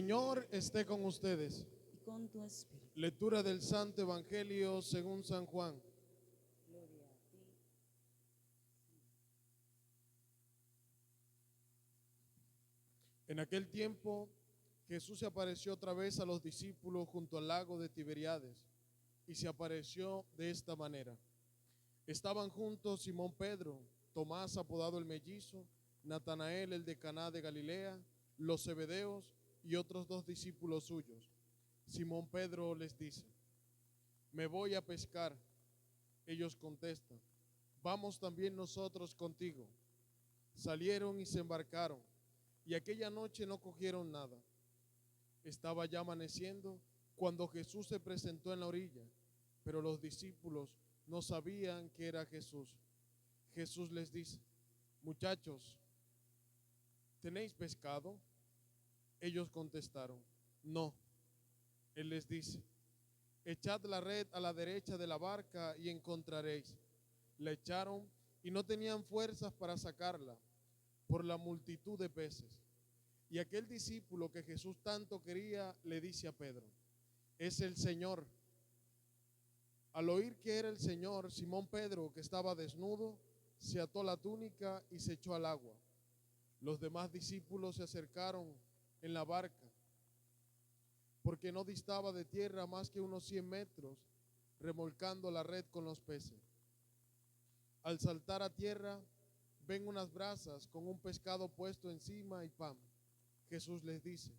Señor esté con ustedes. y con tu espíritu. Lectura del Santo Evangelio según San Juan. Gloria a ti. En aquel tiempo, Jesús se apareció otra vez a los discípulos junto al lago de Tiberíades, y se apareció de esta manera. Estaban juntos Simón Pedro, Tomás apodado el Mellizo, Natanael el de Caná de Galilea, los Zebedeos y otros 2 discípulos suyos. Simón Pedro les dice: me voy a pescar. Ellos contestan: vamos también nosotros contigo. Salieron y se embarcaron, y aquella noche no cogieron nada. Estaba ya amaneciendo cuando Jesús se presentó en la orilla, pero los discípulos no sabían que era Jesús. Jesús les dice: muchachos, ¿tenéis pescado? Ellos contestaron: no. Él les dice: echad la red a la derecha de la barca y encontraréis. La echaron y no tenían fuerzas para sacarla por la multitud de peces. Y aquel discípulo que Jesús tanto quería le dice a Pedro: es el Señor. Al oír que era el Señor, Simón Pedro, que estaba desnudo, se ató la túnica y se echó al agua. Los demás discípulos se acercaron en la barca, porque no distaba de tierra más que unos 100 metros, remolcando la red con los peces. Al saltar a tierra, ven unas brasas con un pescado puesto encima y pan. Jesús les dice: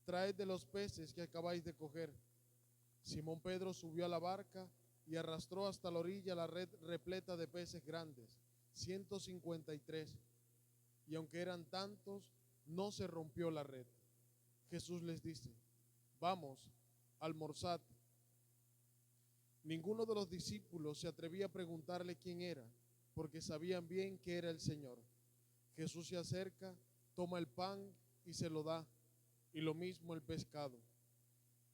traed de los peces que acabáis de coger. Simón Pedro subió a la barca y arrastró hasta la orilla la red repleta de peces grandes, 153. Y aunque eran tantos, no se rompió la red. Jesús les dice: vamos, almorzad. Ninguno de los discípulos se atrevía a preguntarle quién era, porque sabían bien que era el Señor. Jesús se acerca, toma el pan y se lo da, y lo mismo el pescado.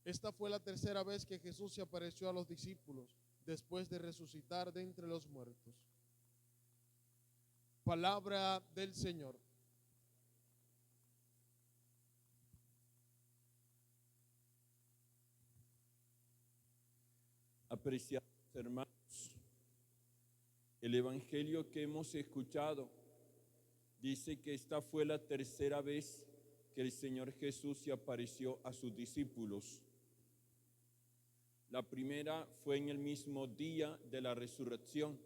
Esta fue la tercera vez que Jesús se apareció a los discípulos después de resucitar de entre los muertos. Palabra del Señor. Apreciados hermanos, el evangelio que hemos escuchado dice que esta fue la tercera vez que el Señor Jesús se apareció a sus discípulos. La primera fue en el mismo día de la resurrección.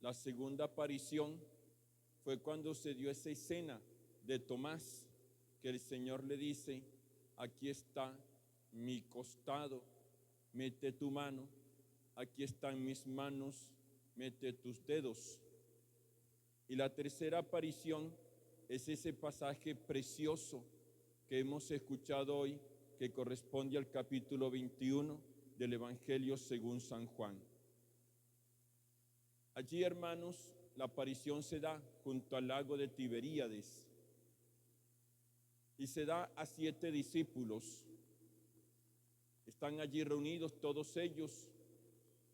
La segunda aparición fue cuando se dio esa escena de Tomás, que el Señor le dice: aquí está mi costado, mete tu mano, aquí están mis manos, mete tus dedos. Y la tercera aparición es ese pasaje precioso que hemos escuchado hoy, que corresponde al capítulo 21 del Evangelio según San Juan. Allí, hermanos, la aparición se da junto al lago de Tiberíades y se da a 7 discípulos. Están allí reunidos todos ellos,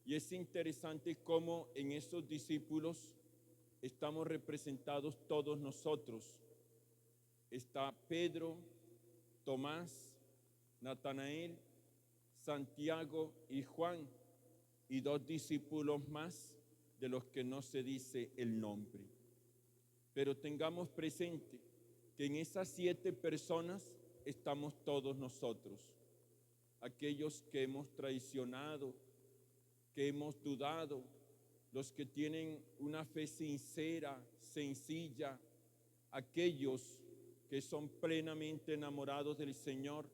y es interesante cómo en esos discípulos estamos representados todos nosotros. Está Pedro, Tomás, Natanael, Santiago y Juan, y 2 discípulos más de los que no se dice el nombre. Pero tengamos presente que en esas 7 personas estamos todos nosotros, aquellos que hemos traicionado, que hemos dudado, los que tienen una fe sincera, sencilla, aquellos que son plenamente enamorados del Señor,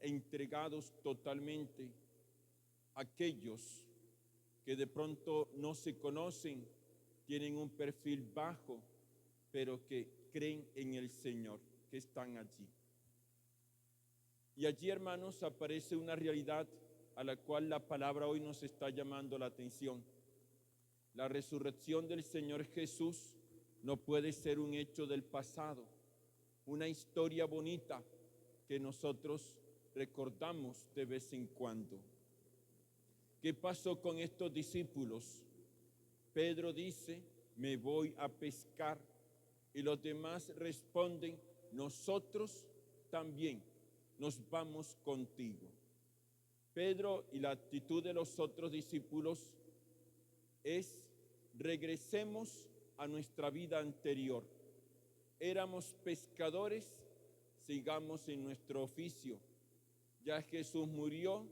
entregados totalmente, aquellos que de pronto no se conocen, tienen un perfil bajo, pero que creen en el Señor, que están allí. Y allí, hermanos, aparece una realidad a la cual la palabra hoy nos está llamando la atención. La resurrección del Señor Jesús no puede ser un hecho del pasado, una historia bonita que nosotros recordamos de vez en cuando. ¿Qué pasó con estos discípulos? Pedro dice: me voy a pescar, y los demás responden: nosotros también nos vamos contigo. Pedro y la actitud de los otros discípulos es: regresemos a nuestra vida anterior. Éramos pescadores, sigamos en nuestro oficio. Ya Jesús murió,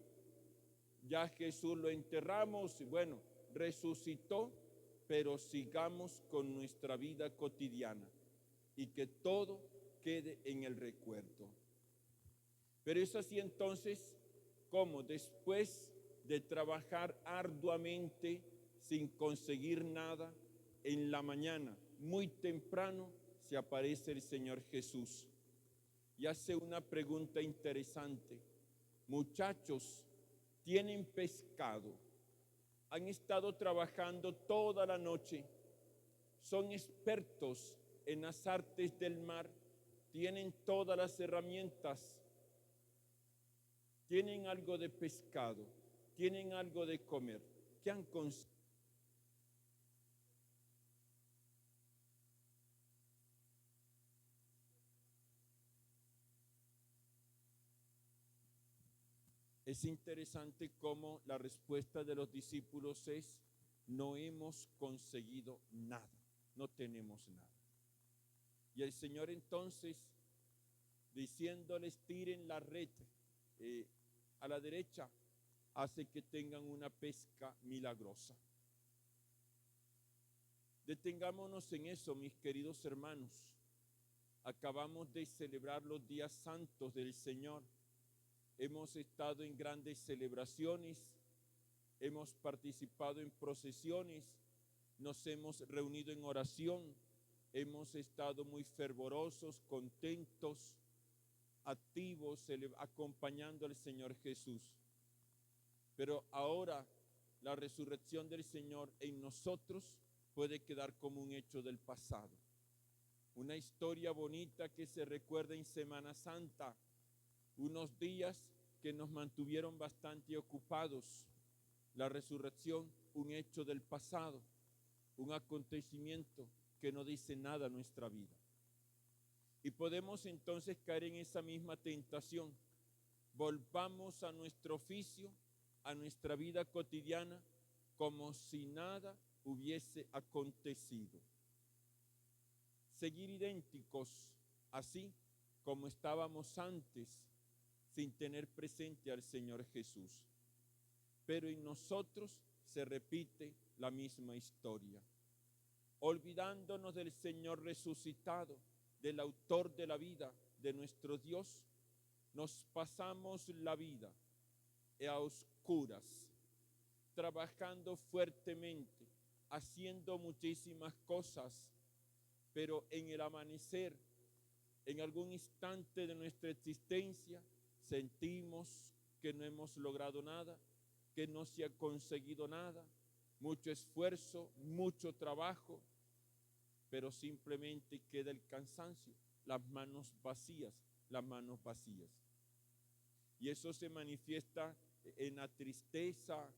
ya Jesús lo enterramos, y bueno, resucitó, pero sigamos con nuestra vida cotidiana y que todo quede en el recuerdo. Pero es así entonces como después de trabajar arduamente sin conseguir nada, en la mañana, muy temprano, se aparece el Señor Jesús y hace una pregunta interesante. Muchachos, ¿tienen pescado? Han estado trabajando toda la noche, son expertos en las artes del mar, tienen todas las herramientas, tienen algo de pescado, tienen algo de comer. ¿Qué han conseguido? Es interesante cómo la respuesta de los discípulos es: no hemos conseguido nada, no tenemos nada. Y el Señor entonces, diciéndoles tiren la red a la derecha, hace que tengan una pesca milagrosa. Detengámonos en eso, mis queridos hermanos. Acabamos de celebrar los días santos del Señor. Hemos estado en grandes celebraciones, hemos participado en procesiones, nos hemos reunido en oración, hemos estado muy fervorosos, contentos, activos, acompañando al Señor Jesús. Pero ahora la resurrección del Señor en nosotros puede quedar como un hecho del pasado. Una historia bonita que se recuerda en Semana Santa, unos días que nos mantuvieron bastante ocupados. La resurrección, un hecho del pasado, un acontecimiento que no dice nada a nuestra vida. Y podemos entonces caer en esa misma tentación. Volvamos a nuestro oficio, a nuestra vida cotidiana, como si nada hubiese acontecido. Seguir idénticos, así como estábamos antes, sin tener presente al Señor Jesús. Pero en nosotros se repite la misma historia. Olvidándonos del Señor resucitado, del autor de la vida, de nuestro Dios, nos pasamos la vida a oscuras, trabajando fuertemente, haciendo muchísimas cosas, pero en el amanecer, en algún instante de nuestra existencia, sentimos que no hemos logrado nada, que no se ha conseguido nada, mucho esfuerzo, mucho trabajo, pero simplemente queda el cansancio, las manos vacías, las manos vacías. Y eso se manifiesta en la tristeza,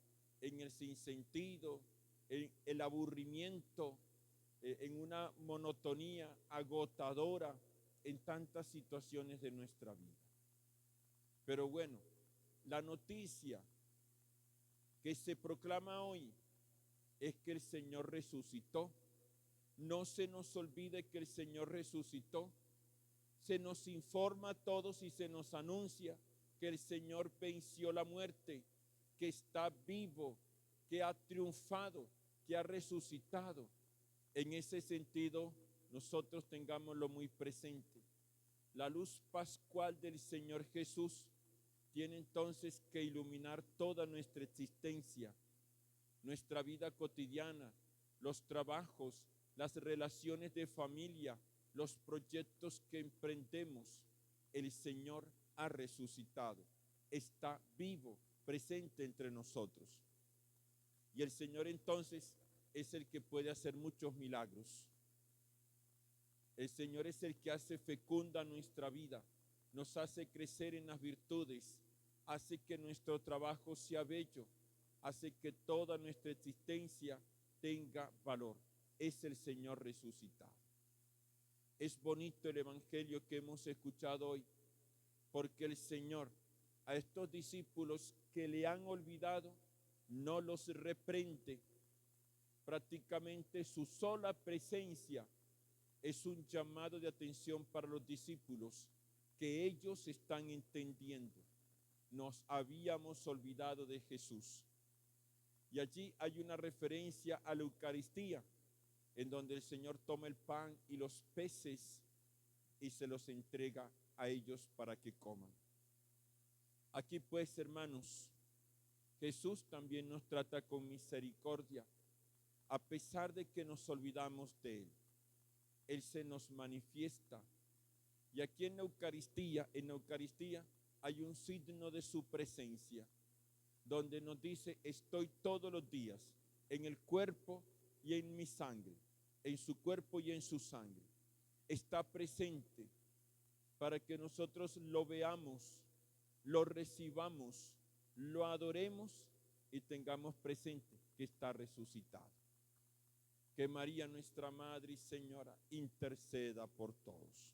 en el sinsentido, en el aburrimiento, en una monotonía agotadora en tantas situaciones de nuestra vida. Pero bueno, la noticia que se proclama hoy es que el Señor resucitó. No se nos olvide que el Señor resucitó. Se nos informa a todos y se nos anuncia que el Señor venció la muerte, que está vivo, que ha triunfado, que ha resucitado. En ese sentido, nosotros tengámoslo muy presente. La luz pascual del Señor Jesús tiene entonces que iluminar toda nuestra existencia, nuestra vida cotidiana, los trabajos, las relaciones de familia, los proyectos que emprendemos. El Señor ha resucitado, está vivo, presente entre nosotros. Y el Señor entonces es el que puede hacer muchos milagros. El Señor es el que hace fecunda nuestra vida, nos hace crecer en las virtudes, hace que nuestro trabajo sea bello, hace que toda nuestra existencia tenga valor. Es el Señor resucitado. Es bonito el evangelio que hemos escuchado hoy, porque el Señor a estos discípulos que le han olvidado no los reprende. Prácticamente su sola presencia es un llamado de atención para los discípulos que ellos están entendiendo. Nos habíamos olvidado de Jesús. Y allí hay una referencia a la Eucaristía, en donde el Señor toma el pan y los peces y se los entrega a ellos para que coman. Aquí pues, hermanos, Jesús también nos trata con misericordia, a pesar de que nos olvidamos de Él. Él se nos manifiesta. Y aquí en la Eucaristía hay un signo de su presencia, donde nos dice: estoy todos los días en el cuerpo y en mi sangre, en su cuerpo y en su sangre. Está presente para que nosotros lo veamos, lo recibamos, lo adoremos y tengamos presente que está resucitado. Que María, nuestra Madre y Señora, interceda por todos.